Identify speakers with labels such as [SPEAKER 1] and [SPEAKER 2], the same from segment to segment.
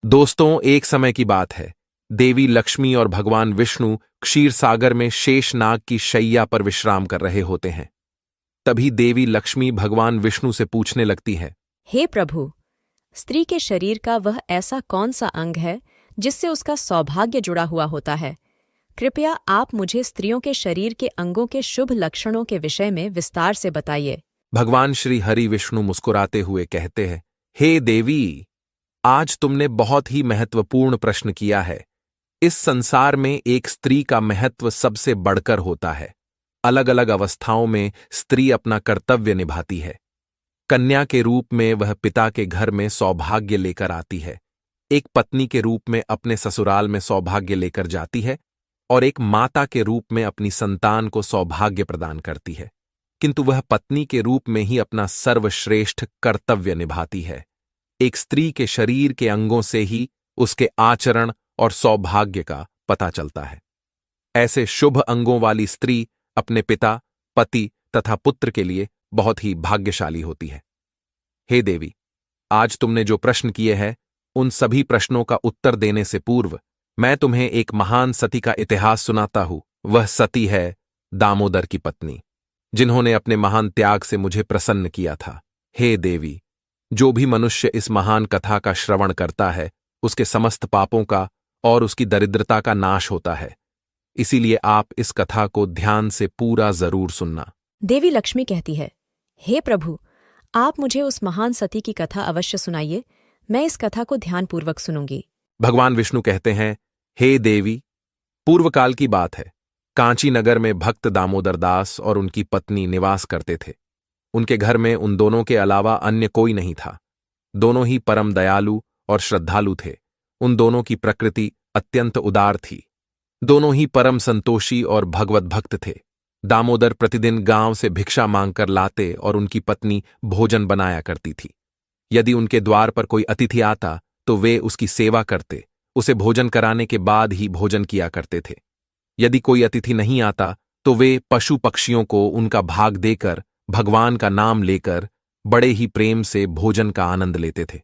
[SPEAKER 1] दोस्तों, एक समय की बात है। देवी लक्ष्मी और भगवान विष्णु क्षीर सागर में शेषनाग की शैया पर विश्राम कर रहे होते हैं। तभी देवी लक्ष्मी भगवान विष्णु से पूछने लगती है।
[SPEAKER 2] हे प्रभु, स्त्री के शरीर का वह ऐसा कौन सा अंग है जिससे उसका सौभाग्य जुड़ा हुआ होता है? कृपया आप मुझे स्त्रियों के शरीर के अंगों के शुभ लक्षणों के विषय में विस्तार से बताइए।
[SPEAKER 1] भगवान श्री हरि विष्णु मुस्कुराते हुए कहते हैं, हे देवी, आज तुमने बहुत ही महत्वपूर्ण प्रश्न किया है। इस संसार में एक स्त्री का महत्व सबसे बढ़कर होता है। अलग अलग अवस्थाओं में स्त्री अपना कर्तव्य निभाती है। कन्या के रूप में वह पिता के घर में सौभाग्य लेकर आती है, एक पत्नी के रूप में अपने ससुराल में सौभाग्य लेकर जाती है, और एक माता के रूप में अपनी संतान को सौभाग्य प्रदान करती है। किंतु वह पत्नी के रूप में ही अपना सर्वश्रेष्ठ कर्तव्य निभाती है। एक स्त्री के शरीर के अंगों से ही उसके आचरण और सौभाग्य का पता चलता है। ऐसे शुभ अंगों वाली स्त्री अपने पिता, पति तथा पुत्र के लिए बहुत ही भाग्यशाली होती है। हे देवी, आज तुमने जो प्रश्न किए हैं, उन सभी प्रश्नों का उत्तर देने से पूर्व मैं तुम्हें एक महान सती का इतिहास सुनाता हूं। वह सती है दामोदर की पत्नी, जिन्होंने अपने महान त्याग से मुझे प्रसन्न किया था। हे देवी, जो भी मनुष्य इस महान कथा का श्रवण करता है, उसके समस्त पापों का और उसकी दरिद्रता का नाश होता है। इसीलिए आप इस कथा को ध्यान से पूरा जरूर सुनना।
[SPEAKER 2] देवी लक्ष्मी कहती है, हे प्रभु, आप मुझे उस महान सती की कथा अवश्य सुनाइए। मैं इस कथा को ध्यानपूर्वक सुनूंगी।
[SPEAKER 1] भगवान विष्णु कहते हैं, हे देवी, पूर्व काल की बात है। कांची नगर में भक्त दामोदर दास और उनकी पत्नी निवास करते थे। उनके घर में उन दोनों के अलावा अन्य कोई नहीं था। दोनों ही परम दयालु और श्रद्धालु थे। उन दोनों की प्रकृति अत्यंत उदार थी। दोनों ही परम संतोषी और भगवत भक्त थे। दामोदर प्रतिदिन गांव से भिक्षा मांगकर लाते और उनकी पत्नी भोजन बनाया करती थी। यदि उनके द्वार पर कोई अतिथि आता तो वे उसकी सेवा करते, उसे भोजन कराने के बाद ही भोजन किया करते थे। यदि कोई अतिथि नहीं आता तो वे पशु पक्षियों को उनका भाग देकर भगवान का नाम लेकर बड़े ही प्रेम से भोजन का आनंद लेते थे।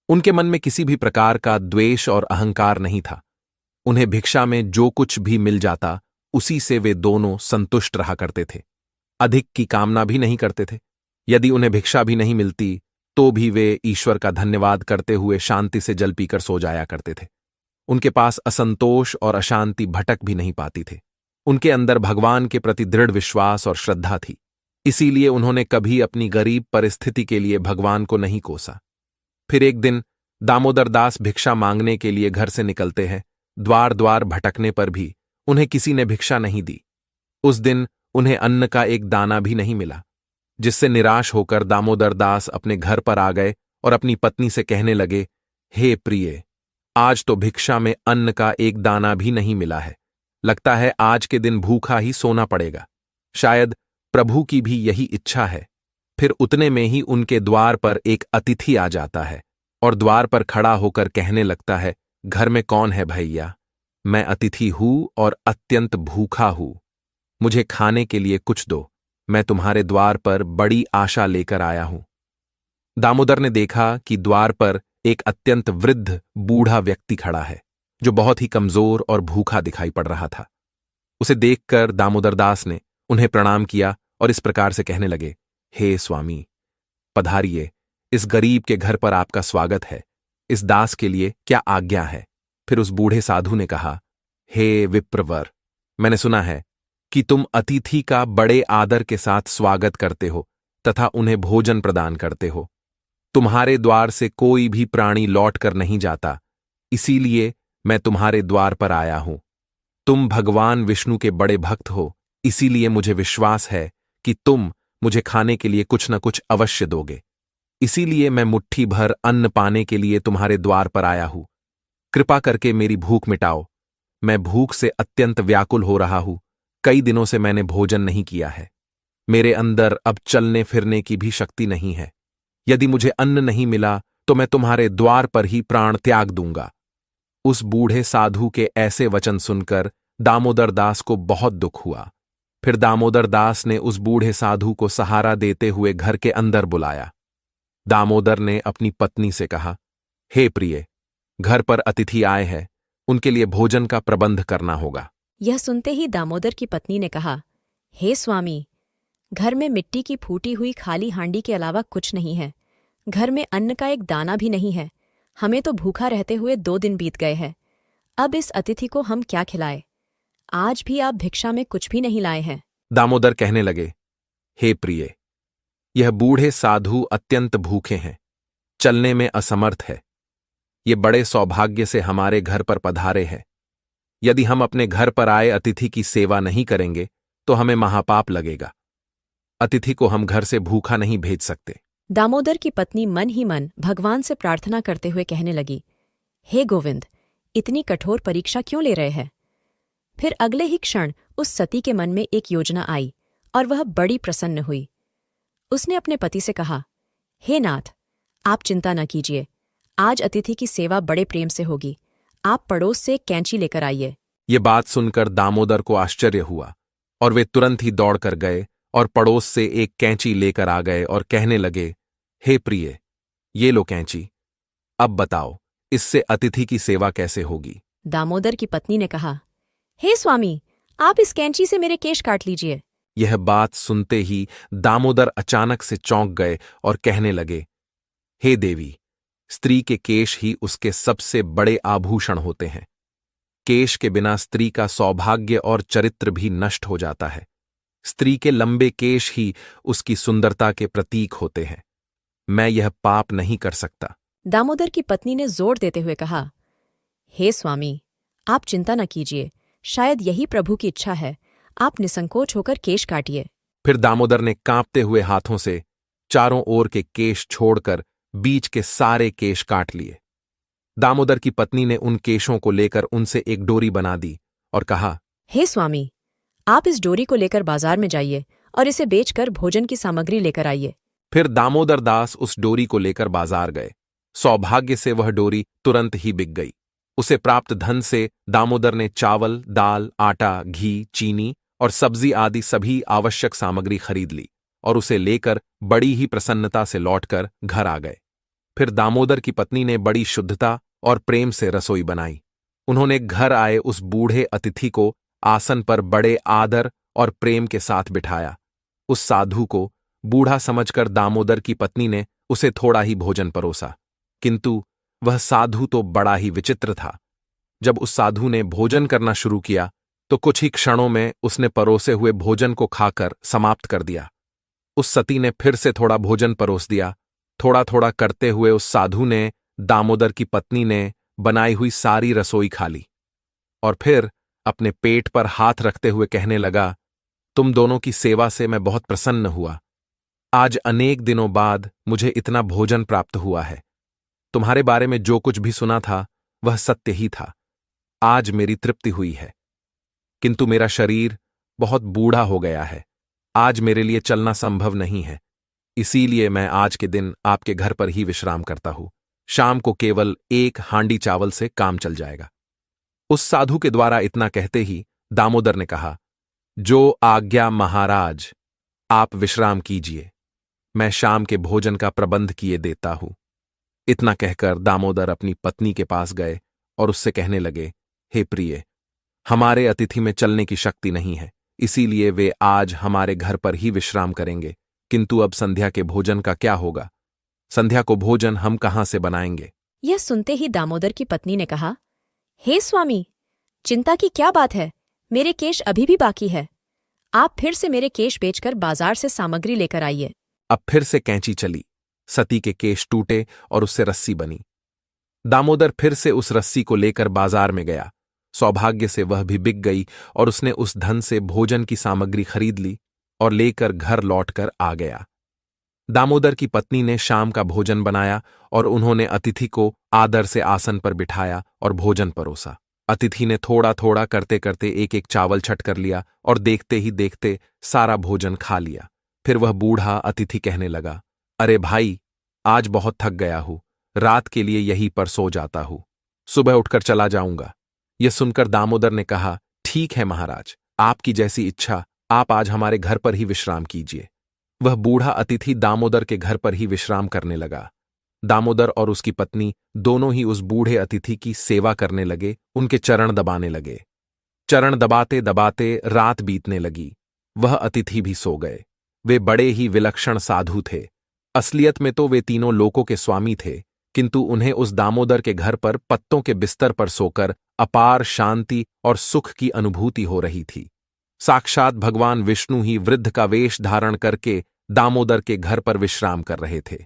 [SPEAKER 1] उनके मन में किसी भी प्रकार का द्वेष और अहंकार नहीं था। उन्हें भिक्षा में जो कुछ भी मिल जाता उसी से वे दोनों संतुष्ट रहा करते थे। अधिक की कामना भी नहीं करते थे। यदि उन्हें भिक्षा भी नहीं मिलती तो भी वे ईश्वर का धन्यवाद करते हुए शांति से जल पीकर सो जाया करते थे। उनके पास असंतोष और अशांति भटक भी नहीं पाती थे। उनके अंदर भगवान के प्रति दृढ़ विश्वास और श्रद्धा थी। इसीलिए उन्होंने कभी अपनी गरीब परिस्थिति के लिए भगवान को नहीं कोसा। फिर एक दिन दामोदर दास भिक्षा मांगने के लिए घर से निकलते हैं। द्वार द्वार भटकने पर भी उन्हें किसी ने भिक्षा नहीं दी। उस दिन उन्हें अन्न का एक दाना भी नहीं मिला, जिससे निराश होकर दामोदर दास अपने घर पर आ गए और अपनी पत्नी से कहने लगे, हे प्रिय, आज तो भिक्षा में अन्न का एक दाना भी नहीं मिला है। लगता है आज के दिन भूखा ही सोना पड़ेगा। शायद प्रभु की भी यही इच्छा है। फिर उतने में ही उनके द्वार पर एक अतिथि आ जाता है और द्वार पर खड़ा होकर कहने लगता है, घर में कौन है भैया? मैं अतिथि हूं और अत्यंत भूखा हूं। मुझे खाने के लिए कुछ दो। मैं तुम्हारे द्वार पर बड़ी आशा लेकर आया हूं। दामोदर ने देखा कि द्वार पर एक अत्यंत वृद्ध बूढ़ा व्यक्ति खड़ा है, जो बहुत ही कमजोर और भूखा दिखाई पड़ रहा था। उसे देखकर दामोदर दास ने उन्हें प्रणाम किया और इस प्रकार से कहने लगे, हे स्वामी, पधारिए, इस गरीब के घर पर आपका स्वागत है। इस दास के लिए क्या आज्ञा है? फिर उस बूढ़े साधु ने कहा, हे विप्रवर, मैंने सुना है कि तुम अतिथि का बड़े आदर के साथ स्वागत करते हो तथा उन्हें भोजन प्रदान करते हो। तुम्हारे द्वार से कोई भी प्राणी लौट कर नहीं जाता, इसीलिए मैं तुम्हारे द्वार पर आया हूं। तुम भगवान विष्णु के बड़े भक्त हो, इसीलिए मुझे विश्वास है कि तुम मुझे खाने के लिए कुछ न कुछ अवश्य दोगे। इसीलिए मैं मुट्ठी भर अन्न पाने के लिए तुम्हारे द्वार पर आया हूं। कृपा करके मेरी भूख मिटाओ। मैं भूख से अत्यंत व्याकुल हो रहा हूं। कई दिनों से मैंने भोजन नहीं किया है। मेरे अंदर अब चलने फिरने की भी शक्ति नहीं है। यदि मुझे अन्न नहीं मिला तो मैं तुम्हारे द्वार पर ही प्राण त्याग दूंगा। उस बूढ़े साधु के ऐसे वचन सुनकर दामोदर दास को बहुत दुख हुआ। फिर दामोदर दास ने उस बूढ़े साधु को सहारा देते हुए घर के अंदर बुलाया। दामोदर ने अपनी पत्नी से कहा, हे प्रिय, घर पर अतिथि आए हैं, उनके लिए भोजन का प्रबंध करना होगा।
[SPEAKER 2] यह सुनते ही दामोदर की पत्नी ने कहा, हे स्वामी, घर में मिट्टी की फूटी हुई खाली हांडी के अलावा कुछ नहीं है। घर में अन्न का एक दाना भी नहीं है। हमें तो भूखा रहते हुए 2 दिन बीत गए हैं। अब इस अतिथि को हम क्या खिलाए? आज भी आप भिक्षा में कुछ भी नहीं लाए हैं।
[SPEAKER 1] दामोदर कहने लगे, हे प्रिय, यह बूढ़े साधु अत्यंत भूखे हैं, चलने में असमर्थ है। ये बड़े सौभाग्य से हमारे घर पर पधारे हैं। यदि हम अपने घर पर आए अतिथि की सेवा नहीं करेंगे तो हमें महापाप लगेगा। अतिथि को हम घर से भूखा नहीं भेज सकते।
[SPEAKER 2] दामोदर की पत्नी मन ही मन भगवान से प्रार्थना करते हुए कहने लगी, हे गोविंद, इतनी कठोर परीक्षा क्यों ले रहे हैं? फिर अगले ही क्षण उस सती के मन में एक योजना आई और वह बड़ी प्रसन्न हुई। उसने अपने पति से कहा, हे नाथ, आप चिंता न कीजिए, आज अतिथि की सेवा बड़े प्रेम से होगी। आप पड़ोस से कैंची लेकर आइए।
[SPEAKER 1] ये बात सुनकर दामोदर को आश्चर्य हुआ और वे तुरंत ही दौड़कर गए और पड़ोस से एक कैंची लेकर आ गए और कहने लगे, हे प्रिय, ये लो कैंची, अब बताओ इससे अतिथि की सेवा कैसे होगी?
[SPEAKER 2] दामोदर की पत्नी ने कहा, हे स्वामी, आप इस कैंची से मेरे केश काट लीजिए।
[SPEAKER 1] यह बात सुनते ही दामोदर अचानक से चौंक गए और कहने लगे, हे देवी, स्त्री के केश ही उसके सबसे बड़े आभूषण होते हैं। केश के बिना स्त्री का सौभाग्य और चरित्र भी नष्ट हो जाता है। स्त्री के लंबे केश ही उसकी सुंदरता के प्रतीक होते हैं। मैं यह पाप नहीं कर सकता।
[SPEAKER 2] दामोदर की पत्नी ने जोर देते हुए कहा, हे स्वामी, आप चिंता न कीजिए, शायद यही प्रभु की इच्छा है। आप निसंकोच होकर केश काटिए।
[SPEAKER 1] फिर दामोदर ने कांपते हुए हाथों से चारों ओर के केश छोड़कर बीच के सारे केश काट लिए। दामोदर की पत्नी ने उन केशों को लेकर उनसे एक डोरी बना दी और कहा,
[SPEAKER 2] हे स्वामी, आप इस डोरी को लेकर बाजार में जाइए और इसे बेचकर भोजन की सामग्री लेकर आइए।
[SPEAKER 1] फिर दामोदर दास उस डोरी को लेकर बाजार गए। सौभाग्य से वह डोरी तुरंत ही बिक गई। उसे प्राप्त धन से दामोदर ने चावल, दाल, आटा, घी, चीनी और सब्जी आदि सभी आवश्यक सामग्री खरीद ली और उसे लेकर बड़ी ही प्रसन्नता से लौटकर घर आ गए। फिर दामोदर की पत्नी ने बड़ी शुद्धता और प्रेम से रसोई बनाई। उन्होंने घर आए उस बूढ़े अतिथि को आसन पर बड़े आदर और प्रेम के साथ बिठाया। उस साधु को बूढ़ा समझकर दामोदर की पत्नी ने उसे थोड़ा ही भोजन परोसा, किंतु वह साधु तो बड़ा ही विचित्र था। जब उस साधु ने भोजन करना शुरू किया तो कुछ ही क्षणों में उसने परोसे हुए भोजन को खाकर समाप्त कर दिया। उस सती ने फिर से थोड़ा भोजन परोस दिया। थोड़ा थोड़ा करते हुए उस साधु ने, दामोदर की पत्नी ने बनाई हुई सारी रसोई खा ली और फिर अपने पेट पर हाथ रखते हुए कहने लगा, तुम दोनों की सेवा से मैं बहुत प्रसन्न हुआ। आज अनेक दिनों बाद मुझे इतना भोजन प्राप्त हुआ है। तुम्हारे बारे में जो कुछ भी सुना था वह सत्य ही था। आज मेरी तृप्ति हुई है, किंतु मेरा शरीर बहुत बूढ़ा हो गया है। आज मेरे लिए चलना संभव नहीं है, इसीलिए मैं आज के दिन आपके घर पर ही विश्राम करता हूं। शाम को केवल 1 हांडी चावल से काम चल जाएगा। उस साधु के द्वारा इतना कहते ही दामोदर ने कहा, जो आज्ञा महाराज, आप विश्राम कीजिए, मैं शाम के भोजन का प्रबंध किए देता हूं। इतना कहकर दामोदर अपनी पत्नी के पास गए और उससे कहने लगे, हे प्रिय, हमारे अतिथि में चलने की शक्ति नहीं है, इसीलिए वे आज हमारे घर पर ही विश्राम करेंगे। किंतु अब संध्या के भोजन का क्या होगा? संध्या को भोजन हम कहां से बनाएंगे?
[SPEAKER 2] यह सुनते ही दामोदर की पत्नी ने कहा, हे स्वामी, चिंता की क्या बात है? मेरे केश अभी भी बाकी है। आप फिर से मेरे केश बेचकर बाजार से सामग्री लेकर आइए।
[SPEAKER 1] अब फिर से कैंची चली। सती के केश टूटे और उससे रस्सी बनी। दामोदर फिर से उस रस्सी को लेकर बाजार में गया। सौभाग्य से वह भी बिक गई और उसने उस धन से भोजन की सामग्री खरीद ली और लेकर घर लौटकर आ गया। दामोदर की पत्नी ने शाम का भोजन बनाया और उन्होंने अतिथि को आदर से आसन पर बिठाया और भोजन परोसा। अतिथि ने थोड़ा थोड़ा करते करते 1-1 चावल छट कर लिया और देखते ही देखते सारा भोजन खा लिया। फिर वह बूढ़ा अतिथि कहने लगा, अरे भाई, आज बहुत थक गया हूं, रात के लिए यहीं पर सो जाता हूं, सुबह उठकर चला जाऊंगा। यह सुनकर दामोदर ने कहा, ठीक है महाराज, आपकी जैसी इच्छा, आप आज हमारे घर पर ही विश्राम कीजिए। वह बूढ़ा अतिथि दामोदर के घर पर ही विश्राम करने लगा। दामोदर और उसकी पत्नी दोनों ही उस बूढ़े अतिथि की सेवा करने लगे, उनके चरण दबाने लगे। चरण दबाते दबाते रात बीतने लगी। वह अतिथि भी सो गए। वे बड़े ही विलक्षण साधु थे। असलियत में तो वे तीनों लोकों के स्वामी थे, किंतु उन्हें उस दामोदर के घर पर पत्तों के बिस्तर पर सोकर अपार शांति और सुख की अनुभूति हो रही थी। साक्षात भगवान विष्णु ही वृद्ध का वेश धारण करके दामोदर के घर पर विश्राम कर रहे थे।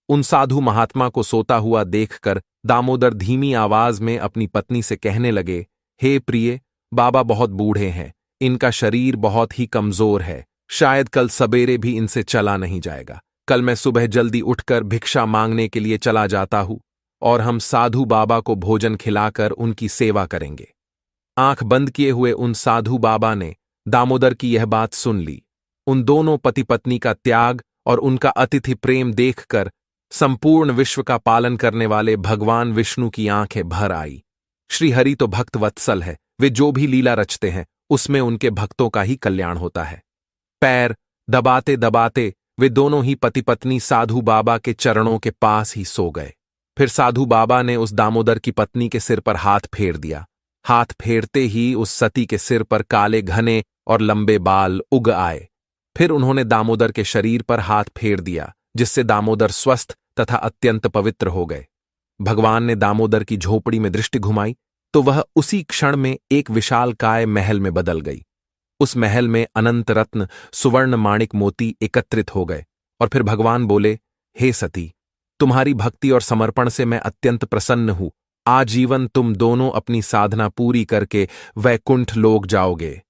[SPEAKER 1] उन साधु महात्मा को सोता हुआ देखकर दामोदर धीमी आवाज में अपनी पत्नी से कहने लगे, हे प्रिय, बाबा बहुत बूढ़े हैं, इनका शरीर बहुत ही कमजोर है, शायद कल सवेरे भी इनसे चला नहीं जाएगा। कल मैं सुबह जल्दी उठकर भिक्षा मांगने के लिए चला जाता हूं और हम साधु बाबा को भोजन खिलाकर उनकी सेवा करेंगे। आंख बंद किए हुए उन साधु बाबा ने दामोदर की यह बात सुन ली। उन दोनों पति पत्नी का त्याग और उनका अतिथि प्रेम देखकर संपूर्ण विश्व का पालन करने वाले भगवान विष्णु की आंखें भर आई। श्री हरि तो भक्त वत्सल है, वे जो भी लीला रचते हैं उसमें उनके भक्तों का ही कल्याण होता है। पैर दबाते दबाते वे दोनों ही पति पत्नी साधु बाबा के चरणों के पास ही सो गए। फिर साधु बाबा ने उस दामोदर की पत्नी के सिर पर हाथ फेर दिया। हाथ फेरते ही उस सती के सिर पर काले घने और लंबे बाल उग आए। फिर उन्होंने दामोदर के शरीर पर हाथ फेर दिया, जिससे दामोदर स्वस्थ तथा अत्यंत पवित्र हो गए। भगवान ने दामोदर की झोपड़ी में दृष्टि घुमाई तो वह उसी क्षण में एक विशालकाय महल में बदल गई। उस महल में अनंत रत्न, सुवर्ण, माणिक, मोती एकत्रित हो गए और फिर भगवान बोले, हे सती, तुम्हारी भक्ति और समर्पण से मैं अत्यंत प्रसन्न हूं। आजीवन तुम दोनों अपनी साधना पूरी करके वैकुंठ लोक जाओगे।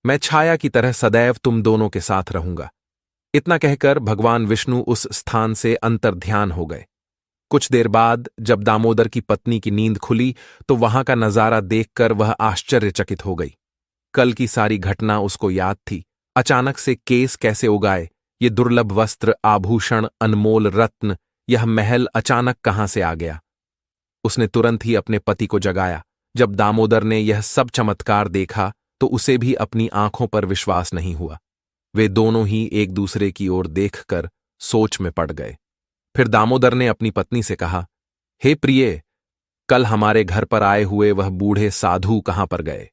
[SPEAKER 1] मैं छाया की तरह सदैव तुम दोनों के साथ रहूंगा। इतना कहकर भगवान विष्णु उस स्थान से अंतर्ध्यान हो गए। कुछ देर बाद जब दामोदर की पत्नी की नींद खुली तो वहां का नजारा देखकर वह आश्चर्यचकित हो गई। कल की सारी घटना उसको याद थी। अचानक से केस कैसे उगाए, ये दुर्लभ वस्त्र, आभूषण, अनमोल रत्न, यह महल अचानक कहां से आ गया। उसने तुरंत ही अपने पति को जगाया। जब दामोदर ने यह सब चमत्कार देखा तो उसे भी अपनी आंखों पर विश्वास नहीं हुआ। वे दोनों ही एक दूसरे की ओर देखकर सोच में पड़ गए। फिर दामोदर ने अपनी पत्नी से कहा, हे प्रिय, कल हमारे घर पर आए हुए वह बूढ़े साधु कहां पर गए?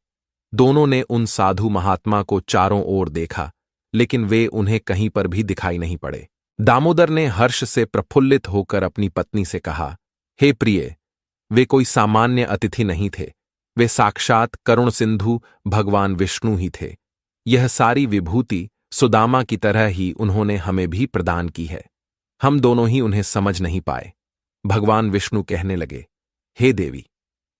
[SPEAKER 1] दोनों ने उन साधु महात्मा को चारों ओर देखा, लेकिन वे उन्हें कहीं पर भी दिखाई नहीं पड़े। दामोदर ने हर्ष से प्रफुल्लित होकर अपनी पत्नी से कहा, हे प्रिय, वे कोई सामान्य अतिथि नहीं थे, वे साक्षात करुण सिंधु भगवान विष्णु ही थे। यह सारी विभूति सुदामा की तरह ही उन्होंने हमें भी प्रदान की है। हम दोनों ही उन्हें समझ नहीं पाए। भगवान विष्णु कहने लगे, हे देवी,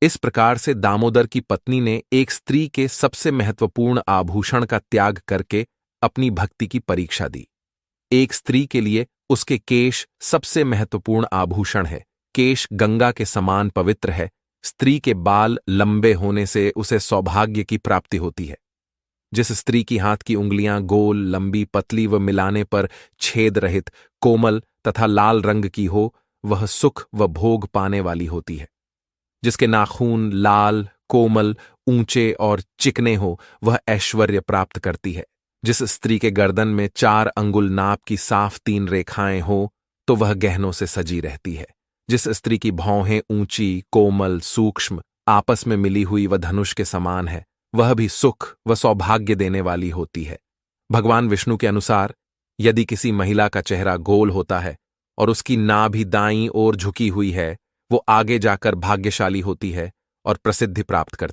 [SPEAKER 1] इस प्रकार से दामोदर की पत्नी ने एक स्त्री के सबसे महत्वपूर्ण आभूषण का त्याग करके अपनी भक्ति की परीक्षा दी। एक स्त्री के लिए उसके केश सबसे महत्वपूर्ण आभूषण है। केश गंगा के समान पवित्र है। स्त्री के बाल लंबे होने से उसे सौभाग्य की प्राप्ति होती है। जिस स्त्री की हाथ की उंगलियां गोल, लंबी, पतली व मिलाने पर छेद रहित, कोमल तथा लाल रंग की हो, वह सुख व भोग पाने वाली होती है। जिसके नाखून लाल, कोमल, ऊंचे और चिकने हो, वह ऐश्वर्य प्राप्त करती है। जिस स्त्री के गर्दन में 4 अंगुल नाप की साफ 3 रेखाएं हो, तो वह गहनों से सजी रहती है। जिस स्त्री की भौहें ऊंची, कोमल, सूक्ष्म, आपस में मिली हुई व धनुष के समान है, वह भी सुख व सौभाग्य देने वाली होती है। भगवान विष्णु के अनुसार यदि किसी महिला का चेहरा गोल होता है और उसकी नाभि दाईं ओर झुकी हुई है, वो आगे जाकर भाग्यशाली होती है और प्रसिद्धि प्राप्त करती है।